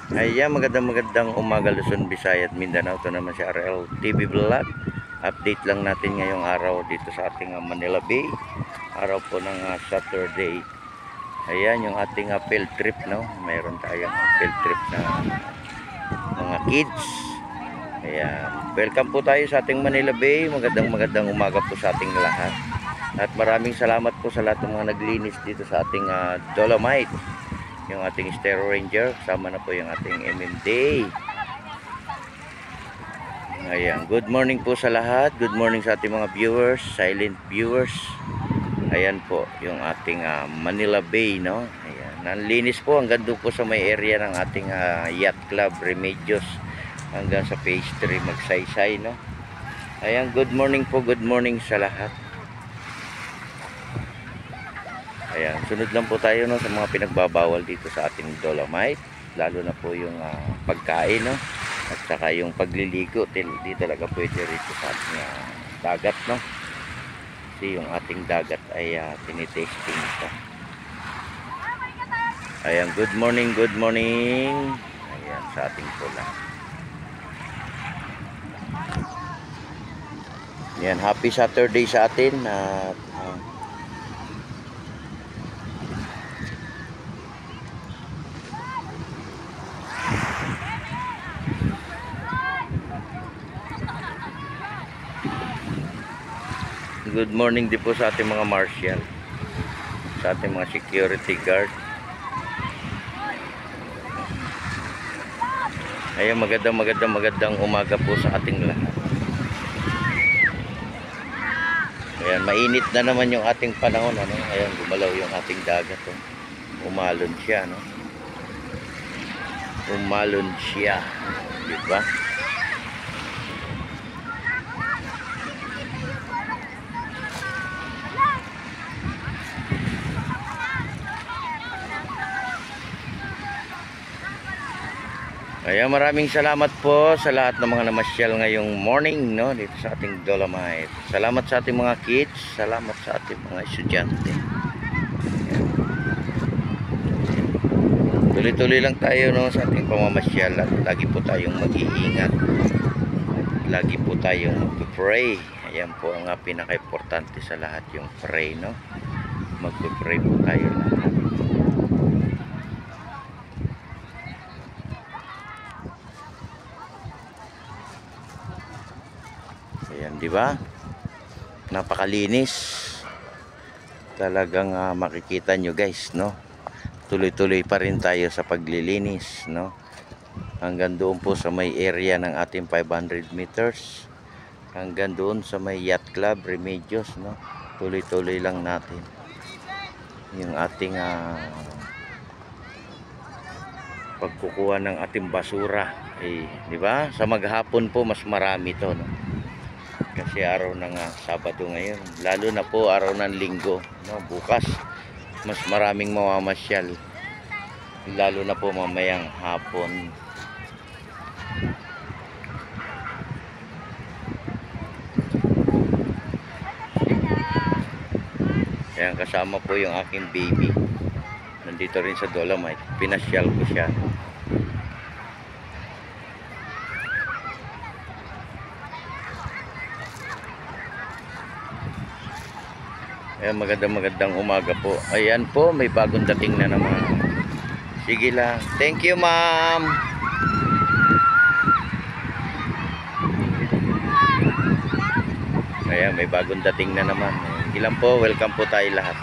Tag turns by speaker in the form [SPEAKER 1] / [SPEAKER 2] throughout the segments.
[SPEAKER 1] Ayan, magandang umaga Luzon, Visayas, Mindanao. Ito naman si RL TV Vlog. Update lang natin ngayong araw dito sa ating Manila Bay. Araw po ng Saturday. Ayan yung ating field trip, no? Mayroon tayong field trip na mga kids. Ayan. Welcome po tayo sa ating Manila Bay. Magandang umaga po sa ating lahat. At maraming salamat po sa lahat ng mga naglinis dito sa ating Dolomite. Yung ating Stereo Ranger, kasama na po yung ating MMD. Ayan, good morning po sa lahat. Good morning sa ating mga viewers, silent viewers. Ayan po, yung ating Manila Bay, no? Ayan, nanlinis po hanggang doon po sa may area ng ating Yacht Club Remedios hanggang sa phase 3 Magsaysay, no? Ayan, good morning po, good morning sa lahat. Ayan, sunod lang po tayo, no, sa mga pinagbabawal dito sa ating Dolomite, lalo na po yung pagkain, no, at saka yung pagliligo. Di talaga pwede rito sa ating dagat, no, kasi yung ating dagat ay tinitesting ito. Ayan, good morning, ayan, sa ating pula. Ayan, happy Saturday sa atin. At good morning din po sa ating mga marshal, sa ating mga security guard. Ayan, magandang umaga po sa ating lahat. Ayan, mainit na naman yung ating panahon, ano? Ayan, gumalaw yung ating dagat, oh. Umalon siya, no? Umalon siya, diba? Ayan, maraming salamat po sa lahat ng mga namasyal ngayong morning, no, dito sa ating Dolomite. Salamat sa ating mga kids, salamat sa ating mga estudyante. Tuloy-tuloy lang tayo, no, sa ating pamamasyal. At lagi po tayong mag-iingat. Lagi po tayong mag-pray. Ayan po ang pinaka-importante sa lahat, yung pray, no. Mag-pray po tayo lahat. Ayan, di ba? Napakalinis. Talagang makikita nyo, guys, no? Tuloy-tuloy pa rin tayo sa paglilinis, no? Hanggang doon po sa may area ng ating 500 meters. Hanggang doon sa may Yacht Club Remedios, no? Tuloy-tuloy lang natin yung ating pagkukuha ng ating basura. Di ba? Sa maghapon po mas marami to, no? Kasi araw ng Sabado ngayon, lalo na po araw ng Linggo, no? Bukas mas maraming mamamasyal, lalo na po mamayang hapon. Ayan, kasama po yung aking baby, nandito rin sa Dolomite. Pinasyal ko siya. Ayan, magandang umaga po. Ayan po, may bagong dating na naman. Sige lang. Thank you, ma'am. Ayan, may bagong dating na naman. Sige lang po, welcome po tayo lahat.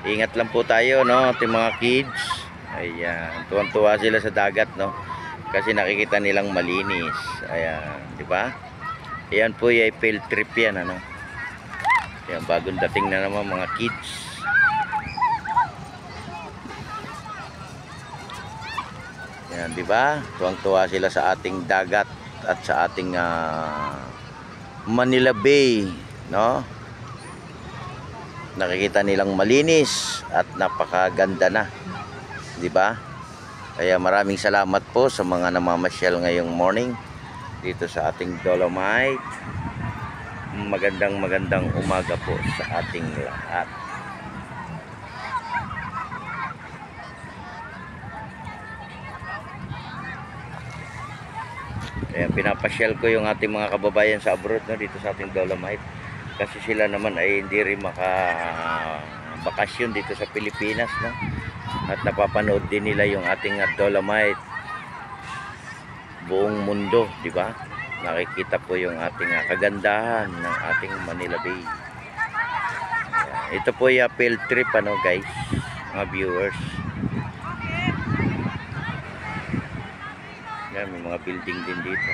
[SPEAKER 1] Ingat lang po tayo, no, ating mga kids. Ayan, tuwang-tuwa sila sa dagat, no, kasi nakikita nilang malinis. Ayan, di ba? Ayan po, yung field trip yan, ano. Ayan, bagong dating na naman mga kids. Ayan, di ba? Tuwang-tuwa sila sa ating dagat at sa ating Manila Bay, no? Nakikita nilang malinis at napakaganda na, di ba? Kaya maraming salamat po sa mga namamasyal ngayong morning dito sa ating Dolomite. Magandang umaga po sa ating lahat. Ayan, pinapasyal ko yung ating mga kababayan sa abroad, no, dito sa ating Dolomite. Kasi sila naman ay hindi rin bakasyon dito sa Pilipinas, no? At napapanood din nila yung ating Dolomite buong mundo, di ba? Nakikita po yung ating kagandahan ng ating Manila Bay. Ayan, ito po yung field trip, ano guys, mga viewers. Yan, may mga building din dito.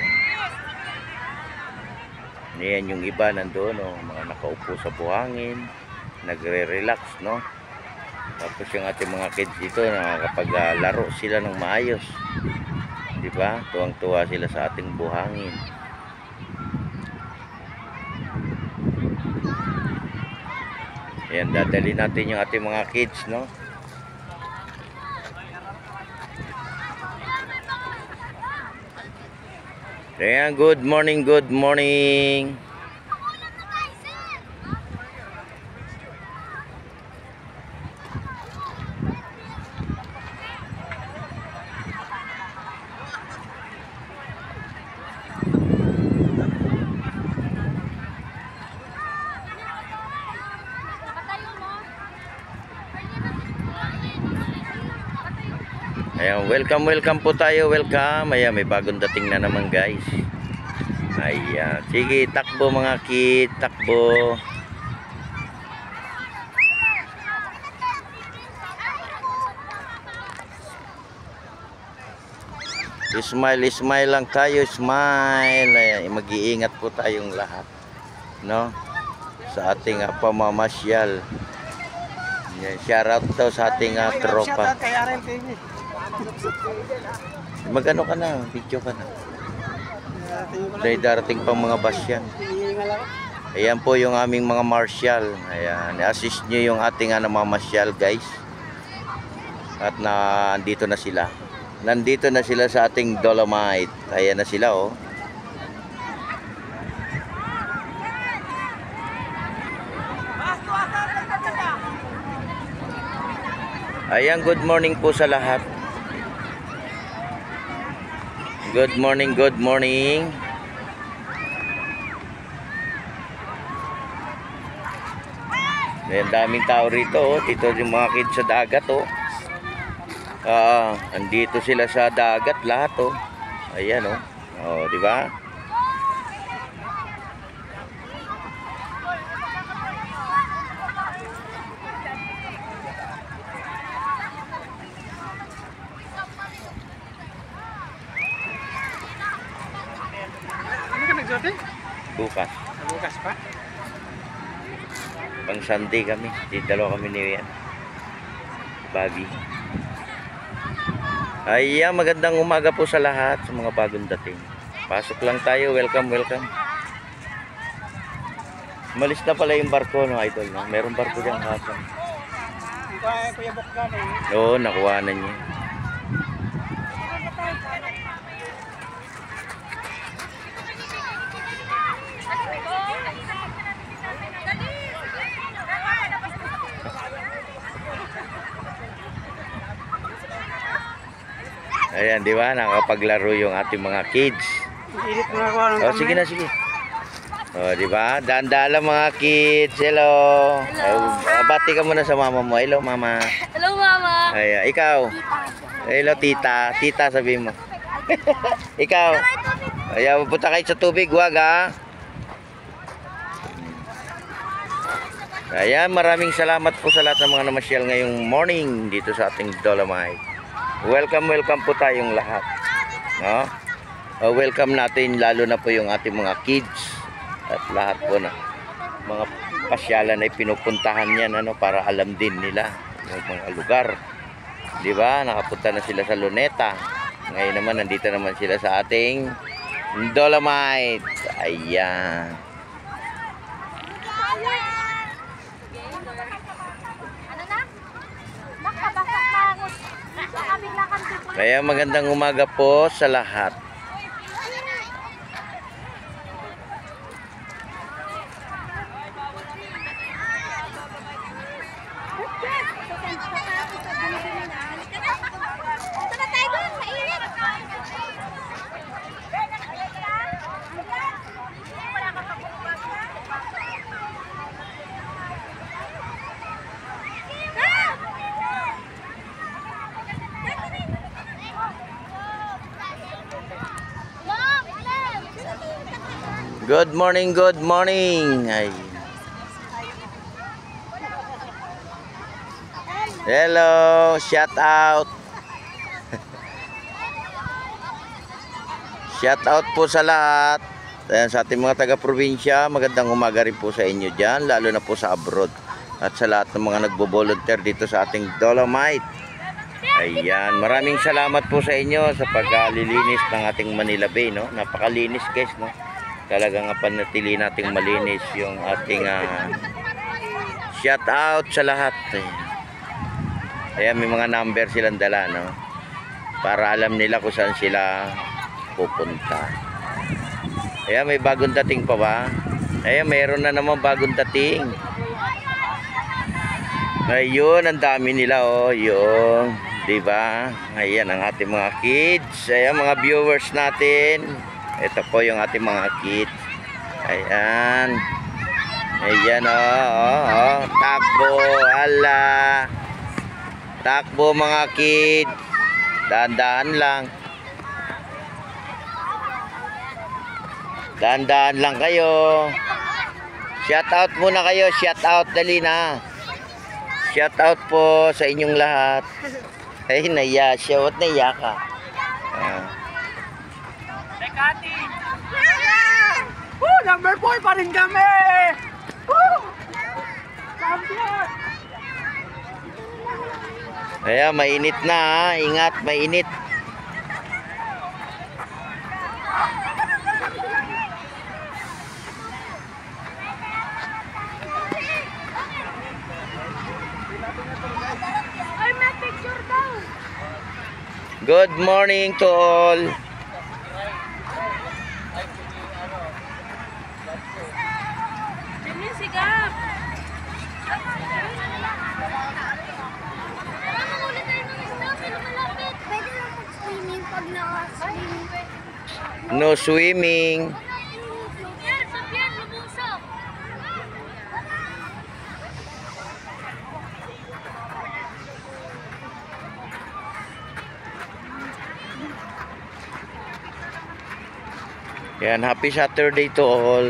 [SPEAKER 1] Yan yung iba nandoon, no? Mga nakaupo sa buhangin, nagre-relax, no? Tapos yung ating mga kids dito, nakakapaglaro sila ng maayos. Di ba? Tuwang-tuwa sila sa ating buhangin. Ayan, dadali natin yung ating mga kids, no? Ayan, good morning, good morning. Ayan, welcome po tayo, welcome. Ayan, may bagong dating na naman guys. Ayan, sige, takbo mga kid, takbo. Smile, smile lang tayo, smile. Ayan, mag-iingat po tayong lahat, no? Sa ating pamamasyal. Ayan, shoutout daw sa ating tropa. Magano ka na, video ka na. Dahil darating pang mga bus yan. Ayan po yung aming mga marshal. Ayan, assist nyo yung ating namamasyal guys. At nandito na sila. Nandito na sila sa ating Dolomite. Ayan na sila, oh. Ayan, good morning po sa lahat. Good morning, good morning. Ayan, daming tao rito, oh. Dito yung mga kids sa dagat, oh. Andito sila sa dagat lahat, oh. Ayan, oh. Oh, di ba? Bukas.
[SPEAKER 2] Bukas pa?
[SPEAKER 1] Pang Sunday kami. Dalawa kami ni Bobby. Ayan, magandang umaga po sa lahat, sa mga bagong dating. Pasok lang tayo. Welcome, welcome. Malis na pala yung barko, no, idol, no? Meron barko dyan hapon.
[SPEAKER 2] Kuya Bokgan, eh.
[SPEAKER 1] Oo, nakuha na niya. Ayan, di ba? Nakapaglaro yung ating mga kids. Oh, sige na, sige. Oh, di ba? Daan-daan mga kids. Hello. Bati ka muna sa mama mo. Hello, mama.
[SPEAKER 3] Hello, mama.
[SPEAKER 1] Ayan, ikaw. Hello, tita. Tita, sabihin mo. Ikaw. Ayan, pupunta kayo sa tubig. Wag, ha? Ayan, maraming salamat po sa lahat ng mga namasyal ngayong morning dito sa ating Dolomite. Welcome, welcome po tayong lahat, no? Welcome natin, lalo na po yung ating mga kids at lahat po na mga pasyalan ay pinupuntahan yan, ano, para alam din nila yung mga lugar, di ba? Nakapunta na sila sa Luneta. Ngayon naman nandito naman sila sa ating Dolomite. Ayan. Kaya magandang umaga po sa lahat. Good morning, good morning. Ay. Hello, shout out. Shout out po sa lahat. Ayan, sa ating mga taga-probinsya, magandang umaga rin po sa inyo dyan, lalo na po sa abroad. At sa lahat ng mga nagbo-volunteer dito sa ating Dolomite. Ayan, maraming salamat po sa inyo sa paglilinis ng ating Manila Bay, no? Napakalinis guys, no? Talagang panatili nating malinis yung ating shout out sa lahat. Ayan, may mga number silang dala, no? Para alam nila kung saan sila pupunta. Ayan, may bagong dating pa ba? Ayan, mayroon na naman bagong dating. Ayun, ang dami nila, oh, yung, diba? Ayan, ang ating mga kids. Ayan, mga viewers natin. Ito po yung ating mga kids. Ayan. Ayan, oh. Takbo, ala. Takbo mga kids. Dahan-dahan lang. Dahan-dahan lang kayo. Shout out muna kayo. Shout out, dali na. Shout out po sa inyong lahat. Ay, naiya siya. Ba't naiya ka?
[SPEAKER 2] Dekati! Number 4 pa rin kami! Champion!
[SPEAKER 1] Kaya mainit na, ha? Ingat, mainit.
[SPEAKER 3] Ay, may picture daw.
[SPEAKER 1] Good morning to all.
[SPEAKER 3] Jimmy, sigap. Ulit tayo ng isda, pero malapit. Pwede lang mag-swimming pag naka-swimming.
[SPEAKER 1] No swimming.
[SPEAKER 3] Yan, Sofian, lumusok.
[SPEAKER 1] Yan, happy Saturday to all.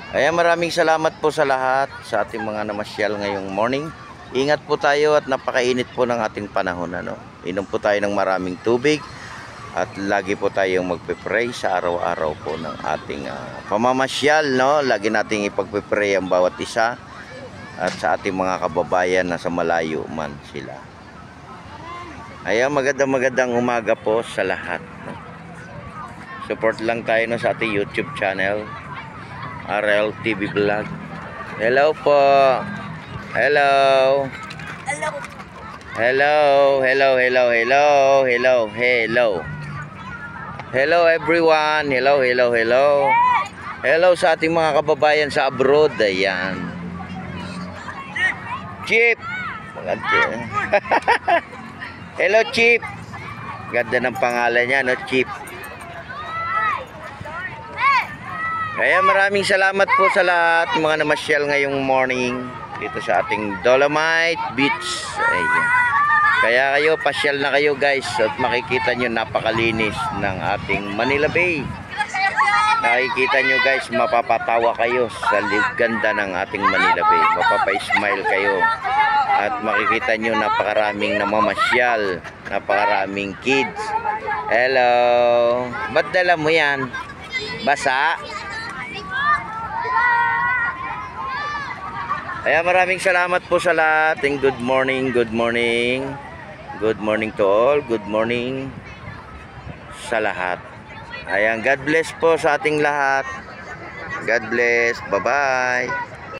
[SPEAKER 1] Ayan, maraming salamat po sa lahat sa ating mga namasyal ngayong morning. Ingat po tayo at napakainit po ng ating panahon, ano. Inom po tayo ng maraming tubig at lagi po tayong magpe-pray sa araw-araw po ng ating pamamasyal, no. Lagi nating ipagpe-pray ang bawat isa at sa ating mga kababayan na sa malayo man sila. Ayan, magandang umaga po sa lahat, no? Support lang tayo, no, sa ating YouTube channel, RL TV Vlog. Hello po. Hello.
[SPEAKER 3] Hello.
[SPEAKER 1] Hello. Hello, hello, hello. Hello, hello. Hello everyone. Hello, hello, hello. Hello sa ating mga kababayan sa abroad. Ayan. Chip. Maganda. Hello, Chip. Ganda ng pangalan niya, no, Chip. Kaya maraming salamat po sa lahat mga namasyal ngayong morning dito sa ating Dolomite Beach. Ayan. Kaya kayo, pasyal na kayo guys at makikita nyo napakalinis ng ating Manila Bay. Nakikita nyo guys, mapapatawa kayo sa ganda ng ating Manila Bay. Mapapa-smile kayo at makikita nyo napakaraming namamasyal, napakaraming kids. Hello. Ba't dala mo yan? Basa? Kaya maraming salamat po sa lahat. And good morning, good morning. Good morning to all. Good morning sa lahat. Ayan, God bless po sa ating lahat. God bless. Bye-bye.